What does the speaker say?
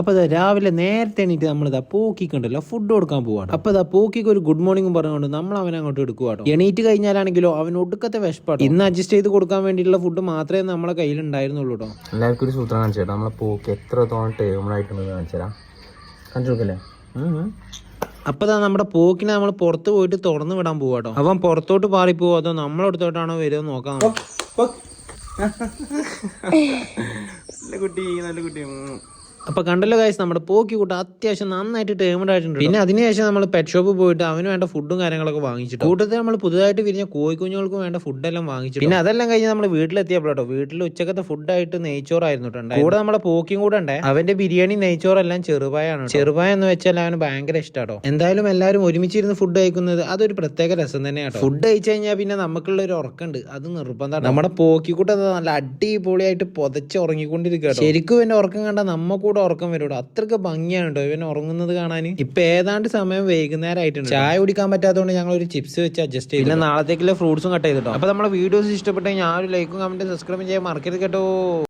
അപ്പോൾ രാവിലെ നേരത്തെ എണീറ്റ് നമ്മളിതാ പോക്കിക്കുണ്ടല്ലോ ഫുഡ് കൊടുക്കാൻ പോവാണ്. അപ്പോൾ ഇതാ പോക്കിക്ക് ഒരു ഗുഡ് മോർണിംഗ് പറഞ്ഞുകൊണ്ട് നമ്മൾ അവനെ അങ്ങോട്ട് എടുക്കുവാട്ടോ. എണീറ്റ് കഴിഞ്ഞാലാണെങ്കിലോ അവൻ ഒടുക്കത്തെ വിശപ്പാട്ടോ. ഇന്ന് അഡ്ജസ്റ്റ് ചെയ്ത് കൊടുക്കാൻ വേണ്ടിയിട്ടുള്ള ഫുഡ് മാത്രമേ നമ്മളെ കയ്യിൽ ഉണ്ടായിരുന്നുള്ളൂ കേട്ടോ. എല്ലാവർക്കും ഒരു സൂത്രം കാണിച്ചു തരാം. നമ്മളെ പോക്ക് എത്രത്തോളം ടേബിളായിട്ടുണ്ടെന്ന് കാണിച്ചു തരാം. കാണിച്ചു കൊടുക്കല്ലേ? അപ്പോൾ നമ്മുടെ പോക്കിനെ നമ്മൾ പുറത്ത് പോയിട്ട് തുറന്നു വിടാൻ പോവാട്ടോ. അവൻ പുറത്തോട്ട് പാറിപ്പോവോ അതോ നമ്മളെടുത്തോട്ടാണോ വരുമോ നോക്കാം. നല്ല കുട്ടി നല്ല കുട്ടി. അപ്പോൾ കണ്ടല്ലോ ഗൈസ്, നമ്മുടെ പോക്കി കൂട്ടം അത്യാവശ്യം നന്നായിട്ട് ടേമഡ് ആയിട്ടുണ്ട്. പിന്നെ അതിനുശേഷം നമ്മൾ പെറ്റ് ഷോപ്പ് പോയിട്ട് അവന് വേണ്ട ഫുഡും കാര്യങ്ങളൊക്കെ വാങ്ങിച്ചിട്ട് കൂട്ടത്തിൽ നമ്മൾ പുതുതായിട്ട് വിരിഞ്ഞ കോഴിക്കുഞ്ഞുങ്ങൾക്ക് വേണ്ട ഫുഡെല്ലാം വാങ്ങിച്ചു. പിന്നെ അതെല്ലാം കഴിഞ്ഞ് നമ്മൾ വീട്ടിലെത്തിയപ്പോഴോ വീട്ടിൽ ഉച്ചക്കത്തെ ഫുഡായിട്ട് നെയ്ച്ചോറായിരുന്നു കേട്ടോ. കൂടെ നമ്മളെ പോക്കിയും കൂടെ ഉണ്ട്. അവന്റെ ബിരിയാണി നെയ്ച്ചോറെല്ലാം ചെറുപായാണ്. ചെറുപായ എന്ന് വെച്ചാൽ അവന് ഭയങ്കര ഇഷ്ടമാട്ടോ. എന്തായാലും എല്ലാവരും ഒരുമിച്ചിരുന്ന് ഫുഡ് കഴിക്കുന്നത് അതൊരു പ്രത്യേക രസം തന്നെയാട്ടോ. ഫുഡ് കഴിച്ചു കഴിഞ്ഞാൽ പിന്നെ നമുക്കുള്ള ഒരു ഉറക്കുണ്ട്, അത് നിർബന്ധമാണ്. നമ്മുടെ പോക്കിക്കൂട്ടം നല്ല അടിപൊളിയായിട്ട് പൊതച്ച് ഉറങ്ങിക്കൊണ്ടിരിക്കുക. ശരിക്കും ഇവന്റെ ഉറക്കം കണ്ടാൽ നമ്മക്കൂടെ ഉറക്കം വരും. അത്രക്ക് ഭംഗിയാണ് കേട്ടോ ഇവൻ ഉറങ്ങുന്നത് കാണാൻ. ഇപ്പൊ ഏതാണ്ട് സമയം വൈകുന്നേരമായിട്ടുണ്ട്. ചായ കുടിക്കാൻ പറ്റാത്തതുകൊണ്ട് ഞങ്ങൾ ഒരു ചിപ്സ് വെച്ച് അഡ്ജസ്റ്റ് ചെയ്തു. പിന്നെ നാളത്തേക്കുള്ള ഫ്രൂട്ട്സും കട്ട് ചെയ്തിട്ടോ. അപ്പൊ നമ്മളെ വീഡിയോസ് ഇഷ്ടപ്പെട്ടെങ്കിൽ ഞാൻ ഒരു ലൈക്കും കമന്റും സബ്സ്ക്രൈബും ചെയ്യാൻ മറക്കരുത് കേട്ടോ.